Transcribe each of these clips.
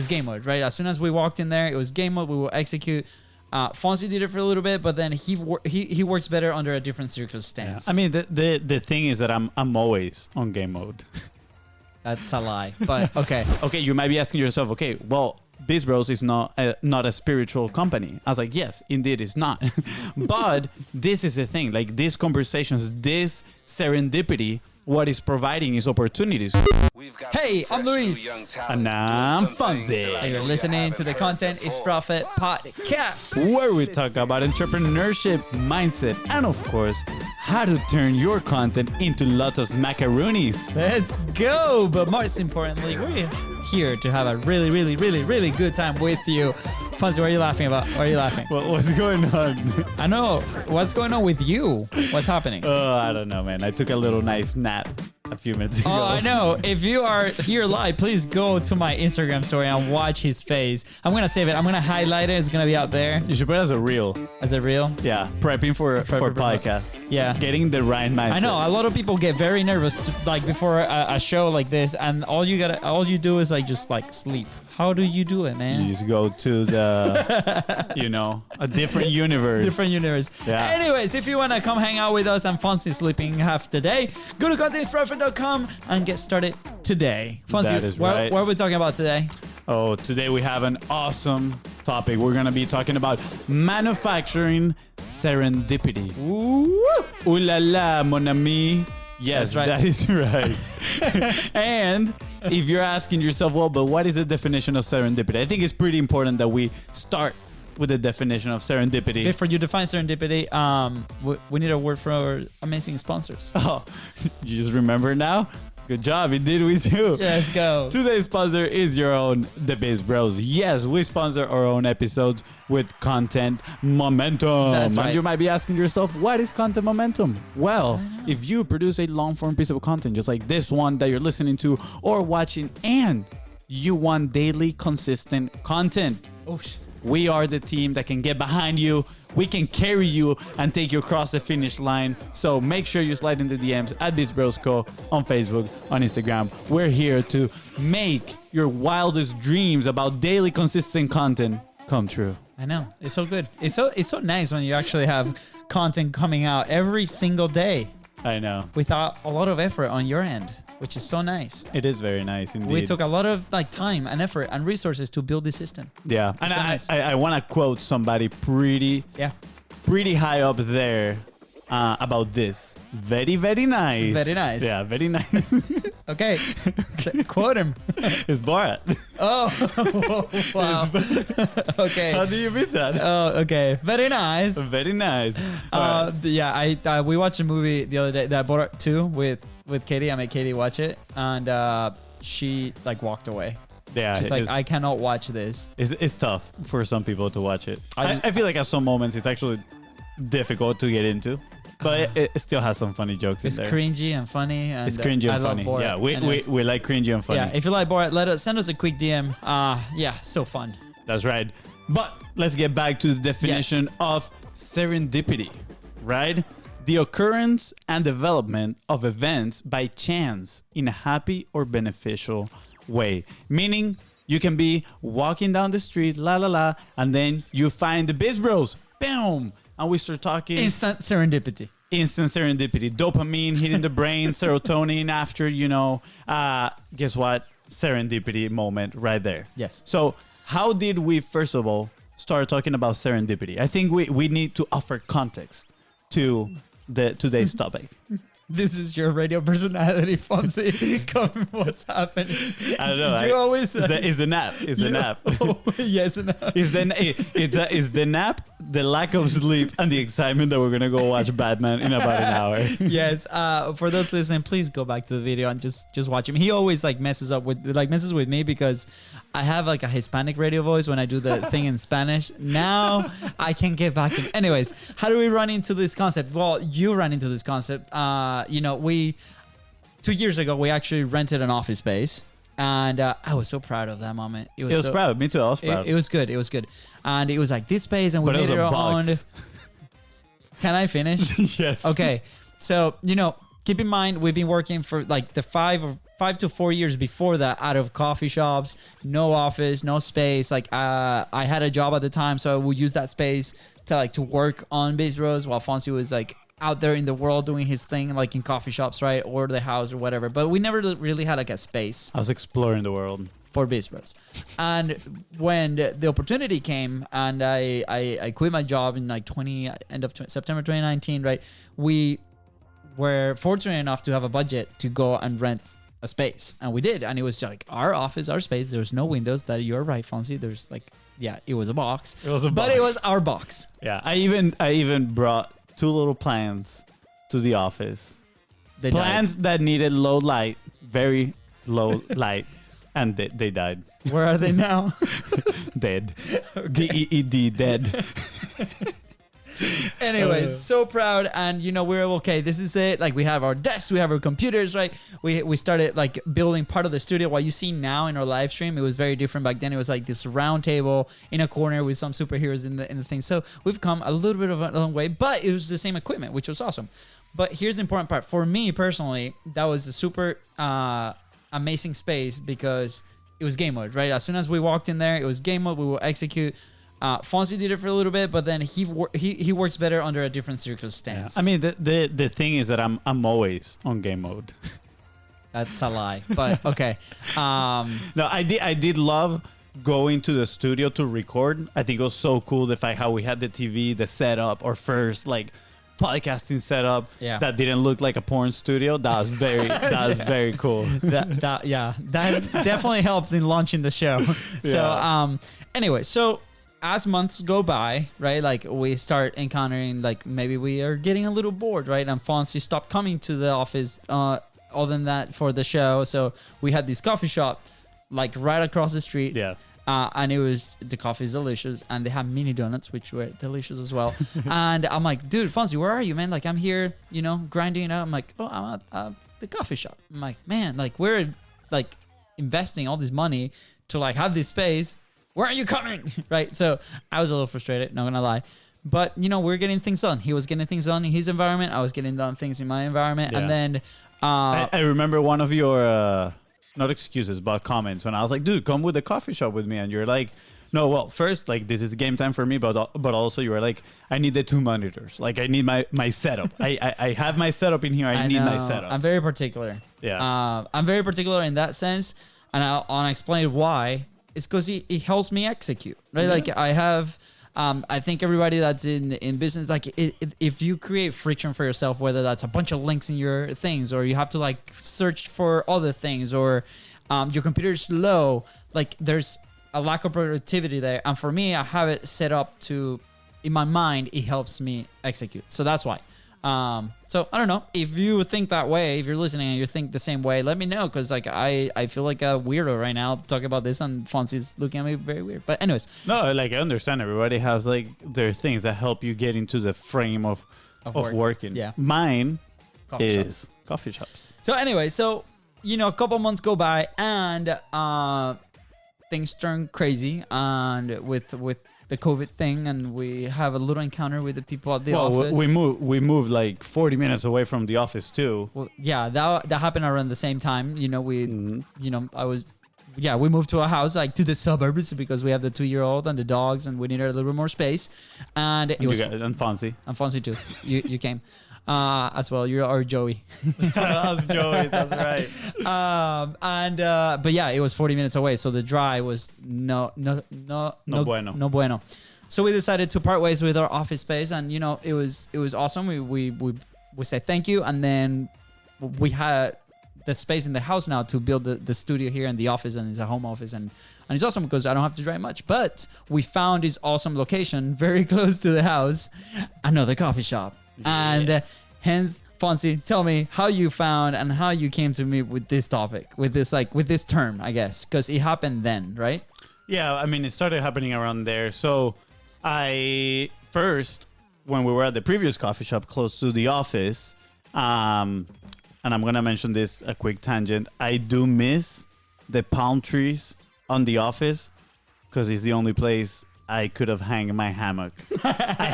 game mode, right? As soon as we walked in there, it was game mode. We will execute. Fonzi did it for a little bit, but then he works better under a different circumstance. I mean, the thing is that I'm always on game mode. That's a lie, but okay. Okay, you might be asking yourself, okay, well, BIZBROS is not a spiritual company. I was like, yes, indeed it's not. But this is the thing, like these conversations, this serendipity, what is providing is opportunities. Hey, I'm Luis. And I'm Fonzi. And you're listening to the Content is Profit podcast, where we talk about entrepreneurship, mindset, and of course, how to turn your content into lots of macaroonies. Let's go! But most importantly, we're here to have a really, really, really, really good time with you. Fonzi, what are you laughing about? Why are you laughing? What's going on? I know. What's going on with you? What's happening? Oh, I don't know, man. I took a little nice nap a few minutes ago. Oh, I know. If you are here live, please go to my Instagram story and watch his face. I'm going to save it. I'm going to highlight it. It's going to be out there. You should put it as a reel. As a reel? Yeah. Prepping for podcast. Yeah. Getting the right mindset. I know. A lot of people get very nervous like before a show like this, and all you do is like just like sleep. How do you do it, man? You just go to the, a different universe. Different universe. Yeah. Anyways, if you want to come hang out with us and Fonzi sleeping half the day, go to contentprofit.com and get started today. Fonzi, what are we talking about today? Oh, today we have an awesome topic. We're going to be talking about manufacturing serendipity. Ooh la la, mon ami. Yes, right. That is right. And if you're asking yourself, well, but what is the definition of serendipity? I think it's pretty important that we start with the definition of serendipity. Before you define serendipity, we need a word for our amazing sponsors. Oh, you just remember now? Good job. Indeed, we do. Yeah, let's go. Today's sponsor is your own, the BIZBROS. Yes, we sponsor our own episodes with content momentum. That's right. And you might be asking yourself, what is content momentum? Well, if you produce a long-form piece of content, just like this one that you're listening to or watching, and you want daily, consistent content, we are the team that can get behind you. We can carry you and take you across the finish line. So make sure you slide into DMs at BIZBROSCO on Facebook, on Instagram. We're here to make your wildest dreams about daily consistent content come true. I know. It's so good. It's so nice when you actually have content coming out every single day. I know. Without a lot of effort on your end, which is so nice. It is very nice indeed. We took a lot of time and effort and resources to build this system. Yeah. And so nice. I want to quote somebody pretty high up there about this. Very, very nice. Very nice. Yeah, very nice. Okay. Quote him. It's Borat. Oh, wow. Okay. How do you miss that? Oh, okay. Very nice. Very nice. Yeah, we watched a movie the other day, that Borat 2 with Katie. I made Katie watch it, and she walked away. Yeah, she's like, I cannot watch this. It's tough for some people to watch it. I feel like at some moments it's actually difficult to get into. But it still has some funny jokes in there. It's cringy and funny. And it's cringy and funny. Borat. Yeah, we like cringy and funny. Yeah, if you like Borat, send us a quick DM. Yeah, so fun. That's right. But let's get back to the definition of serendipity, right? The occurrence and development of events by chance in a happy or beneficial way. Meaning you can be walking down the street, and then you find the BIZBROS. Boom! And we start talking. Instant serendipity. Dopamine hitting the brain, serotonin after, guess what? Serendipity moment right there. Yes. So how did we, first of all, start talking about serendipity? I think we need to offer context to today's topic. This is your radio personality, Fonzi. Come, what's happening? I don't know. You always it's the nap. It's the nap. Oh, yes, nap. It's the nap, the lack of sleep, and the excitement that we're gonna go watch Batman in about an hour. Yes. For those listening, please go back to the video and just watch him. He always messes with me because I have a Hispanic radio voice when I do the thing in Spanish. Now I can get back to him. Anyways, how do we run into this concept? Well, you ran into this concept. 2 years ago, we actually rented an office space, and I was so proud of that moment. It was proud. Me too. I was proud. It was good. It was good. And it was this space, and we made it our own. Can I finish? Yes. Okay. So, keep in mind, we've been working for the to 4 years before that out of coffee shops, no office, no space. Like I had a job at the time, so I would use that space to work on BIZBROS while Fonzi was like out there in the world doing his thing, like in coffee shops, right, or the house or whatever. But we never really had like a space. I was exploring the world For BIZBROS. And when the opportunity came and I quit my job in like September 2019, right? We were fortunate enough to have a budget to go and rent a space. And we did. And it was like our office, our space. There was no windows. That you're right, Fonzi. There's like, yeah, it was a box. It was a box. But it was our box. Yeah. I even brought 2 little plants to the office. Plants that needed low light, very low light. And they died. Where are they now? Dead. Okay. DEED, dead. Anyways, so proud. And, you know, we're okay. This is it. Like, we have our desks, we have our computers, right? We started, like, building part of the studio. What you see now in our live stream, it was very different back then. It was like this round table in a corner with some superheroes in the thing. So we've come a little bit of a long way, but it was the same equipment, which was awesome. But here's the important part. For me, personally, that was a super amazing space because it was game mode, right? As soon as we walked in there, it was game mode. We will execute. Fonzi did it for a little bit, but then he works better under a different circumstance. Yeah. I mean, the thing is that I'm always on game mode. That's a lie, but okay. No, I did love going to the studio to record. I think it was so cool the fact how we had the TV, the setup, our first like podcasting setup that didn't look like a porn studio. That was very very cool. That definitely helped in launching the show. So anyway, so as months go by, right, like we start encountering like maybe we are getting a little bored, right? And Fonzi stopped coming to the office other than that for the show. So we had this coffee shop like right across the street. Yeah. And the coffee is delicious, and they have mini donuts, which were delicious as well. And I'm like, dude, Fonzi, where are you, man? Like, I'm here, you know, grinding it out. I'm like, oh, I'm at the coffee shop. I'm like, man, like we're like investing all this money to like have this space. Where are you coming? Right. So I was a little frustrated, not gonna lie. But, you know, we're getting things done. He was getting things done in his environment. I was getting done things in my environment. Yeah. And then I remember one of your not excuses, but comments when I was like, dude, come with the coffee shop with me. And you're like, no, well, first, like, this is game time for me. But also you were like, I need the 2 monitors. Like, I need my setup. I have my setup in here. I need my setup. I'm very particular. Yeah. I'm very particular in that sense. And I'll explain why. It's because it helps me execute, right? Yeah. Like, I have... I think everybody that's in business, like if you create friction for yourself, whether that's a bunch of links in your things, or you have to like search for other things, or your computer's slow, like there's a lack of productivity there. And for me, I have it set up to, in my mind, it helps me execute. So that's why. So I don't know if you think that way, if you're listening and you think the same way, let me know. Cause like, I feel like a weirdo right now talking about this, and Fonzi's looking at me very weird, but anyways. No, like I understand everybody has like their things that help you get into the frame of working. Yeah. Mine is coffee shops. So anyway, you know, a couple months go by and, things turn crazy, and with the COVID thing, and we have a little encounter with the people at the office. We moved like 40 minutes away from the office too. Well, yeah, that happened around the same time. You know, we moved to a house, like to the suburbs, because we have the 2-year-old and the dogs, and we needed a little bit more space. And it was and Fonzi. And Fonzi too. You came. As well, you're our Joey. That was Joey. That's right. But yeah, it was 40 minutes away, so the drive was no bueno. So we decided to part ways with our office space, and you know, it was awesome. We said thank you, and then we had the space in the house now to build the studio here in the office, and it's a home office, and it's awesome because I don't have to drive much. But we found this awesome location very close to the house, another coffee shop. Yeah. And hence, Fonzi, tell me how you found and how you came to me with this topic, with this term, I guess, because it happened then, right? Yeah, I mean, it started happening around there. So I first, when we were at the previous coffee shop close to the office, and I'm going to mention this, a quick tangent, I do miss the palm trees on the office because it's the only place I could have hung my hammock. I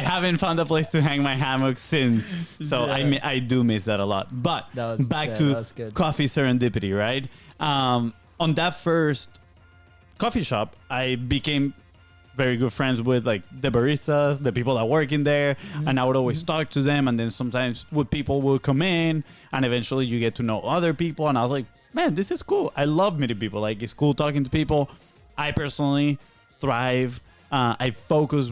haven't found a place to hang my hammock since. So I do miss that a lot. But back to coffee serendipity, right? On that first coffee shop, I became very good friends with like the baristas, the people that work in there, and I would always talk to them. And then sometimes people would come in, and eventually you get to know other people. And I was like, man, this is cool. I love meeting people. Like, it's cool talking to people. I personally thrive. I focus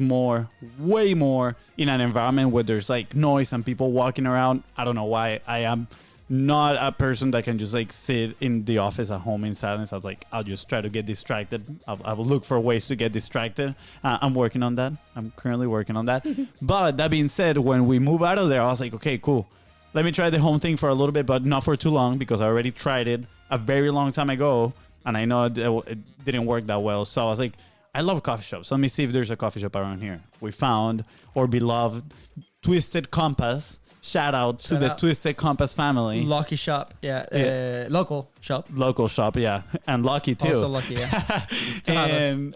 way more in an environment where there's like noise and people walking around. I don't know why. I am not a person that can just like sit in the office at home in silence. I was like, I'll just try to get distracted. I will look for ways to get distracted. I'm working on that. I'm currently working on that. But that being said, when we move out of there, I was like, okay, cool. Let me try the home thing for a little bit, but not for too long, because I already tried it a very long time ago. And I know it didn't work that well. So I was like, I love coffee shops. Let me see if there's a coffee shop around here. We found our beloved Twisted Compass. Shout out to the Twisted Compass family. Lucky shop. Yeah. Local shop. Local shop, yeah. And Lucky too. Also Lucky, yeah. and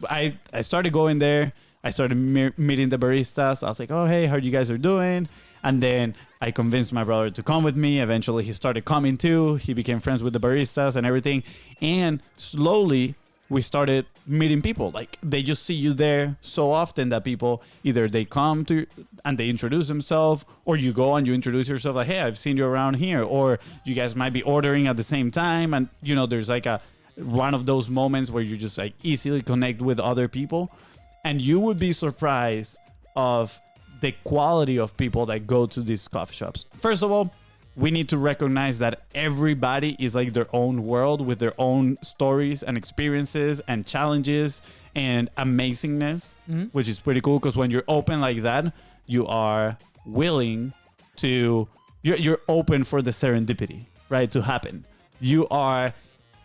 I started going there. I started meeting the baristas. I was like, oh, hey, how you guys are doing? And then I convinced my brother to come with me. Eventually, he started coming too. He became friends with the baristas and everything. And slowly, we started meeting people. Like, they just see you there so often that people, either they come to and they introduce themselves, or you go and you introduce yourself like, hey, I've seen you around here. Or you guys might be ordering at the same time. And, you know, there's like one of those moments where you just like easily connect with other people. And you would be surprised of the quality of people that go to these coffee shops. First of all, we need to recognize that everybody is like their own world with their own stories and experiences and challenges and amazingness, which is pretty cool, because when you're open like that, you are willing to, you're open for the serendipity, right, to happen. You are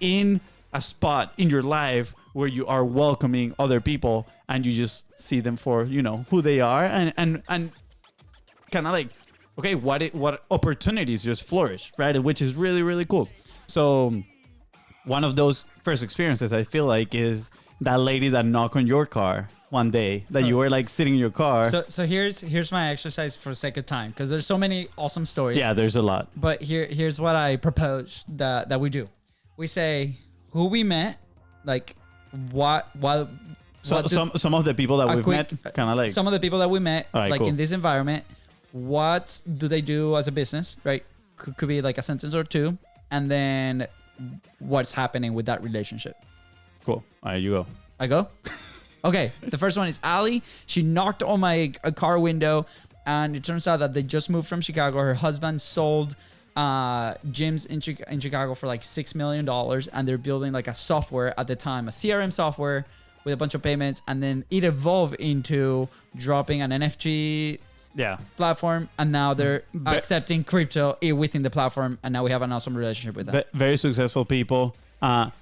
in a spot in your life where you are welcoming other people, and you just see them for, you know, who they are, and kind of like, okay, what opportunities just flourish, right? Which is really, really cool. So one of those first experiences, I feel like, is that lady that knocked on your car one day, that you were like sitting in your car. So here's my exercise for the sake of time, because there's so many awesome stories. Yeah, there's a lot. But here's what I propose that we do. We say who we met, like some of the people that we've met, kind of like some of the people that we met, right, like cool. in this environment. What do they do as a business, right? Could be like a sentence or two, and then what's happening with that relationship. Cool. All right, you go. I go? Okay. The first one is Ali. She knocked on my car window, and it turns out that they just moved from Chicago. Her husband sold gyms in Chicago for like $6 million, and they're building like a software at the time, a CRM software with a bunch of payments, and then it evolved into dropping an NFT platform, and now they're accepting crypto within the platform, and now we have an awesome relationship with them. Very successful people.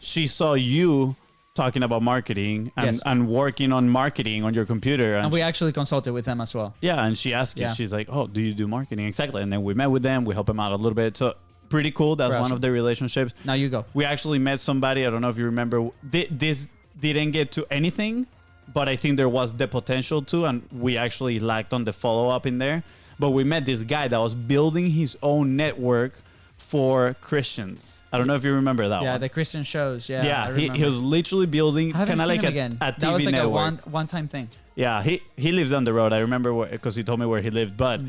She saw you talking about marketing and working on marketing on your computer, and we actually consulted with them as well. Yeah, and she asked you, she's like, oh, do you do marketing? Exactly. And then we met with them, we helped them out a little bit. So pretty cool. That's one of the relationships. Now you go. We actually met somebody, I don't know if you remember, this didn't get to anything, but I think there was the potential to, and we actually lacked on the follow-up in there. But we met this guy that was building his own network for Christians. I don't know if you remember that one. Yeah, the Christian shows. Yeah, he was literally building kind of like a TV that was like network. a one-time thing. Yeah, he lives down the road. I remember because he told me where he lived. But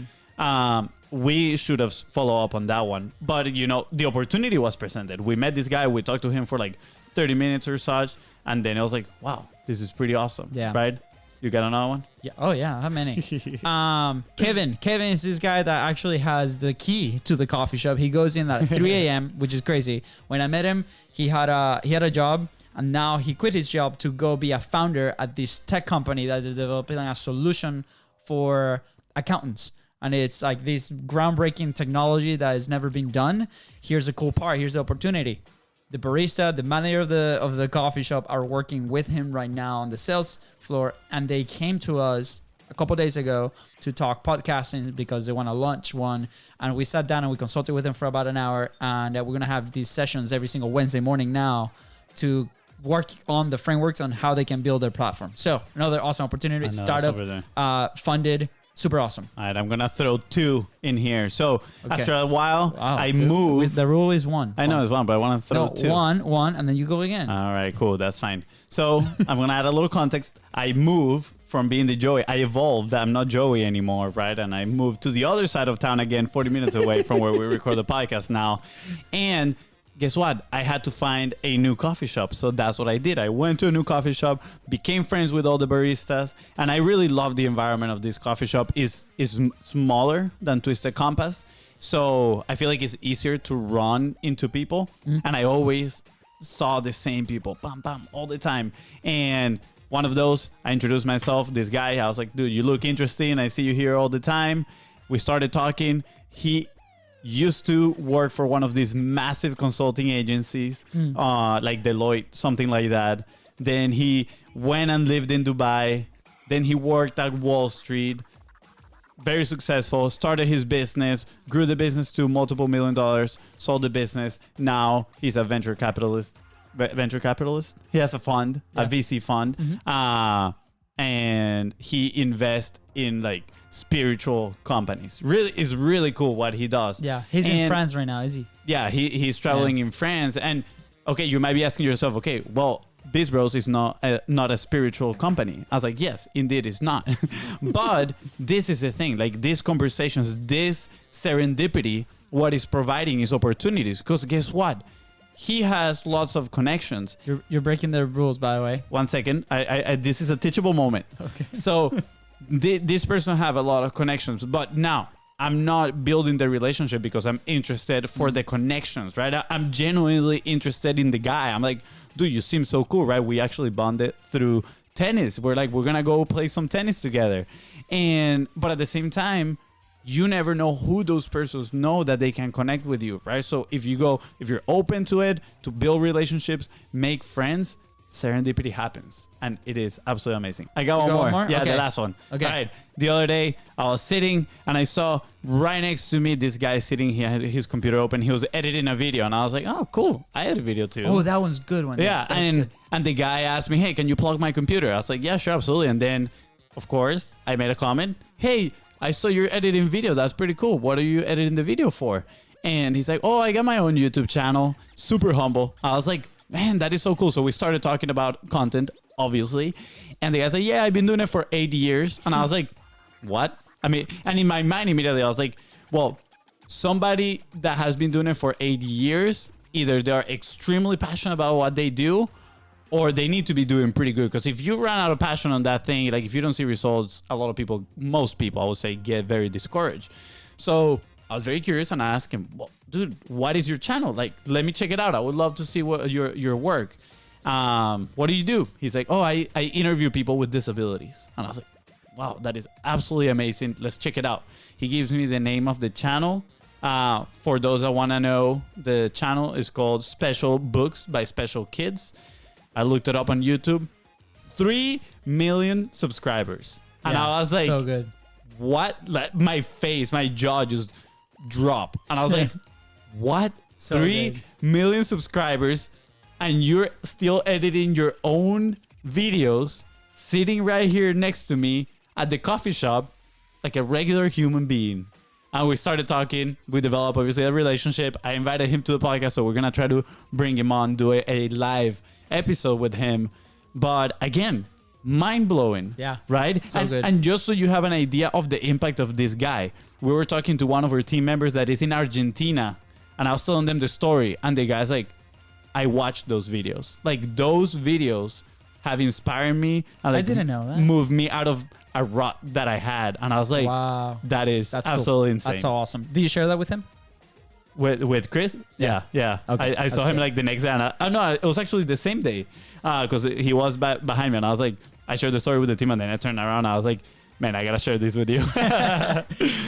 we should have followed up on that one. But, you know, the opportunity was presented. We met this guy. We talked to him for like 30 minutes or such. And then I was like, wow, this is pretty awesome. Yeah. Right? You got another one? Yeah. Oh, yeah. How many? Kevin is this guy that actually has the key to the coffee shop. He goes in at 3 a.m., which is crazy. When I met him, he had a job, and now he quit his job to go be a founder at this tech company that is developing a solution for accountants. And it's like this groundbreaking technology that has never been done. Here's the cool part. Here's the opportunity. The barista, the manager of the coffee shop are working with him right now on the sales floor, and they came to us a couple days ago to talk podcasting because they want to launch one. And we sat down and we consulted with them for about an hour, and we're gonna have these sessions every single Wednesday morning now to work on the frameworks on how they can build their platform. So another awesome opportunity. I know, Startup, funded, super awesome. All right, I'm going to throw 2 in here. So after a while, I 2. moved. The rule is 1. I know it's 1, but I want to throw 2. One, and then you go again. All right, cool. That's fine. So I'm going to add a little context. I moved from being the Joey. I evolved. I'm not Joey anymore, right? And I moved to the other side of town again, 40 minutes away from where we record the podcast now. And guess what? I had to find a new coffee shop. So that's what I did. I went to a new coffee shop, became friends with all the baristas, and I really love the environment of this coffee shop. Is smaller than Twisted Compass. So I feel like it's easier to run into people. And I always saw the same people, bam, bam, all the time. And one of those, I introduced myself, this guy, I was like, dude, you look interesting. I see you here all the time. We started talking. He used to work for one of these massive consulting agencies, like Deloitte, something like that. Then he went and lived in Dubai. Then he worked at Wall Street. Very successful, started his business, grew the business to multiple $1 million, sold the business. Now he's a venture capitalist. He has a fund, a VC fund, and he invests in like spiritual companies. Really, is really cool what he does. Yeah, he's in France right now, is he? Yeah, he's traveling in France. And okay, you might be asking yourself, okay, well, BIZBROS is not a spiritual company. I was like, yes, indeed it's not. But this is the thing, like these conversations, this serendipity, what is providing is opportunities. Because guess what? He has lots of connections. You're breaking the rules, by the way. 1 second. I this is a teachable moment. Okay. So this person have a lot of connections, but now I'm not building the relationship because I'm interested for the connections, right? I'm genuinely interested in the guy. I'm like, dude, you seem so cool, right? We actually bonded through tennis. We're like, we're going to go play some tennis together. But at the same time, you never know who those persons know that they can connect with you, right? So if you're open to it, to build relationships, make friends, serendipity happens. And it is absolutely amazing. I got one more. Yeah, okay. The last one. Okay. All right. The other day, I was sitting and I saw right next to me this guy sitting. He had his computer open. He was editing a video. And I was like, oh, cool. I edit a video too. Oh, that one's good one. Yeah. And the guy asked me, hey, can you plug my computer? I was like, yeah, sure, absolutely. And then, of course, I made a comment. Hey, I saw you're editing videos. That's pretty cool. What are you editing the video for? And he's like, oh, I got my own YouTube channel. Super humble. I was like, man, that is so cool. So we started talking about content, obviously. And the guy's like, yeah, I've been doing it for 8 years. And I was like, what? I mean, and in my mind immediately, I was like, well, somebody that has been doing it for 8 years, either they're extremely passionate about what they do, or they need to be doing pretty good. Because if you run out of passion on that thing, like if you don't see results, a lot of people, most people, I would say, get very discouraged. So I was very curious and I asked him, well, dude, what is your channel? Like, let me check it out. I would love to see what your work. What do you do? He's like, oh, I interview people with disabilities. And I was like, wow, that is absolutely amazing. Let's check it out. He gives me the name of the channel. For those that want to know, the channel is called Special Books by Special Kids. I looked it up on YouTube. 3 million subscribers. And I was like, so good. What? Like, my face, my jaw just dropped. And I was like, what? So 3 million subscribers, and you're still editing your own videos, sitting right here next to me at the coffee shop like a regular human being. And we started talking. We developed, obviously, a relationship. I invited him to the podcast, so we're going to try to bring him on, do a live episode with him. But again, mind-blowing. Yeah. Right? So good. And just so you have an idea of the impact of this guy, we were talking to one of our team members that is in Argentina, and I was telling them the story, and the guy's like, I watched those videos. Like, those videos have inspired me and like, I didn't know that. Moved me out of a rut that I had. And I was like, wow, that's absolutely insane. That's awesome. Did you share that with him? With Chris? Yeah. Okay. I saw him like the next day. And no, it was actually the same day because he was behind me. And I was like, I shared the story with the team, and then I turned around and I was like, man, I got to share this with you.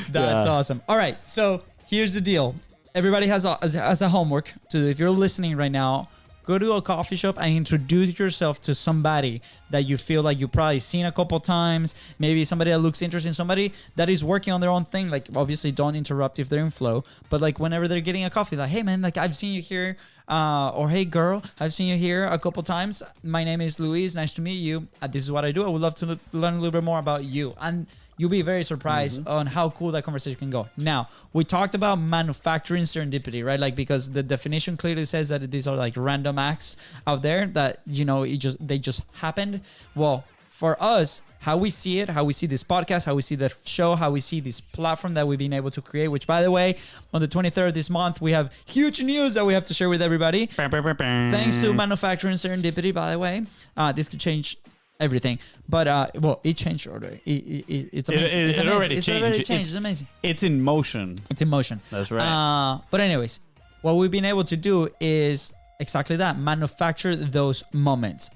That's awesome. All right. So here's the deal. Everybody has a homework to, if you're listening right now, go to a coffee shop and introduce yourself to somebody that you feel like you've probably seen a couple times. Maybe somebody that looks interesting, somebody that is working on their own thing. Like, obviously, don't interrupt if they're in flow. But like, whenever they're getting a coffee, like, hey man, like I've seen you here or hey girl, I've seen you here a couple times. My name is Luis. Nice to meet you. This is what I do. I would love to learn a little bit more about you. And you'll be very surprised on how cool that conversation can go. Now, we talked about manufacturing serendipity, right? Like, because the definition clearly says that these are like random acts out there that, you know, they just happened. Well, for us, how we see it, how we see this podcast, how we see the show, how we see this platform that we've been able to create, which, by the way, on the 23rd this month, we have huge news that we have to share with everybody. Thanks to manufacturing serendipity, by the way. This could change everything. But, well, it changed already. It's amazing. It already changed. It's amazing. It's in motion. It's in motion. That's right. But anyways, what we've been able to do is exactly that, manufacture those moments.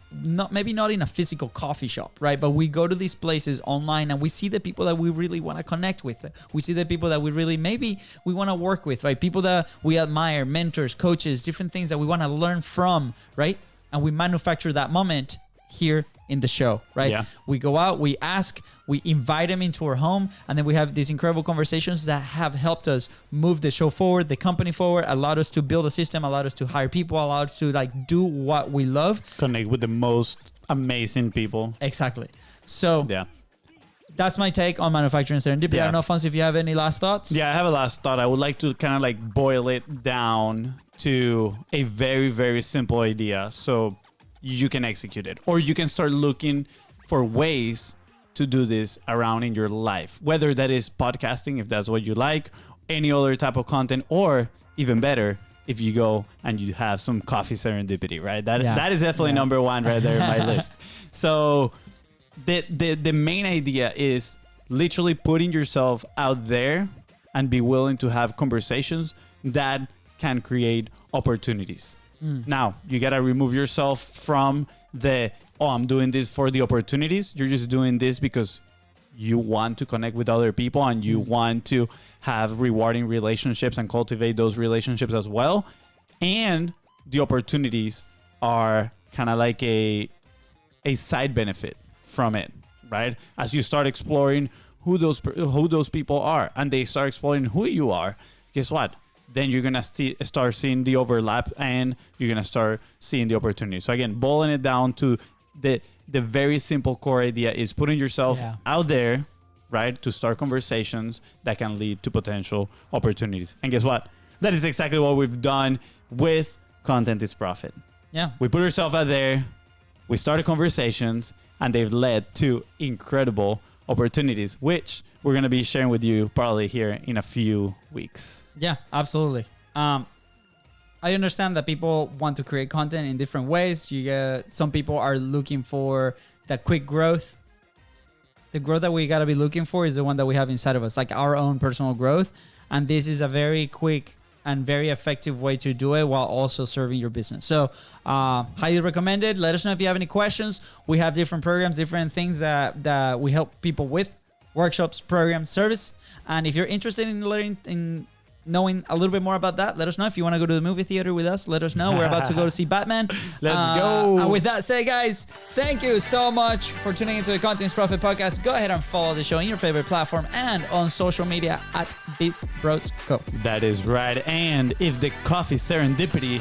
Maybe not in a physical coffee shop, right? But we go to these places online and we see the people that we really want to connect with. We see the people that we really, maybe we want to work with, right? People that we admire, mentors, coaches, different things that we want to learn from, right? And we manufacture that moment here in the show, right? Yeah. We go out, we ask, we invite them into our home, and then we have these incredible conversations that have helped us move the show forward, the company forward, allowed us to build a system, allowed us to hire people, allowed us to like do what we love. Connect with the most amazing people. Exactly. So Yeah. that's my take on manufacturing serendipity. Yeah. I don't know, Fonzi, if you have any last thoughts. Yeah, I have a last thought. I would like to kind of like boil it down to a very, very simple idea so you can execute it, or you can start looking for ways to do this around in your life, whether that is podcasting, if that's what you like, any other type of content, or even better, if you go and you have some coffee serendipity, right? That is definitely number one right there in my list. So the main idea is literally putting yourself out there and be willing to have conversations that can create opportunities. Now, you got to remove yourself from I'm doing this for the opportunities. You're just doing this because you want to connect with other people and you want to have rewarding relationships and cultivate those relationships as well. And the opportunities are kind of like a side benefit from it, right? As you start exploring who those people are and they start exploring who you are, guess what? Then you're going to start seeing the overlap and you're going to start seeing the opportunity. So again, boiling it down to the very simple core idea is putting yourself out there, right, to start conversations that can lead to potential opportunities. And guess what? That is exactly what we've done with Content is Profit. Yeah. We put ourselves out there, we started conversations, and they've led to incredible opportunities, which we're going to be sharing with you probably here in a few weeks. Yeah, absolutely. I understand that people want to create content in different ways. Some people are looking for that quick growth. The growth that we got to be looking for is the one that we have inside of us, like our own personal growth. And this is a very quick and very effective way to do it while also serving your business. So highly recommended. Let us know if you have any questions. We have different programs, different things that we help people with, workshops, programs, service. And if you're interested in learning, in knowing a little bit more about that, let us know. If you want to go to the movie theater with us, let us know. We're about to go to see Batman. Let's go. And with that said, guys, thank you so much for tuning into the Content is Profit podcast. Go ahead and follow the show in your favorite platform and on social media at BIZBROS Co. That is right. And if the coffee serendipity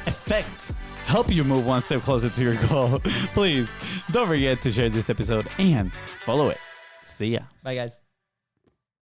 effect help you move one step closer to your goal, please don't forget to share this episode and follow it. See ya. Bye, guys.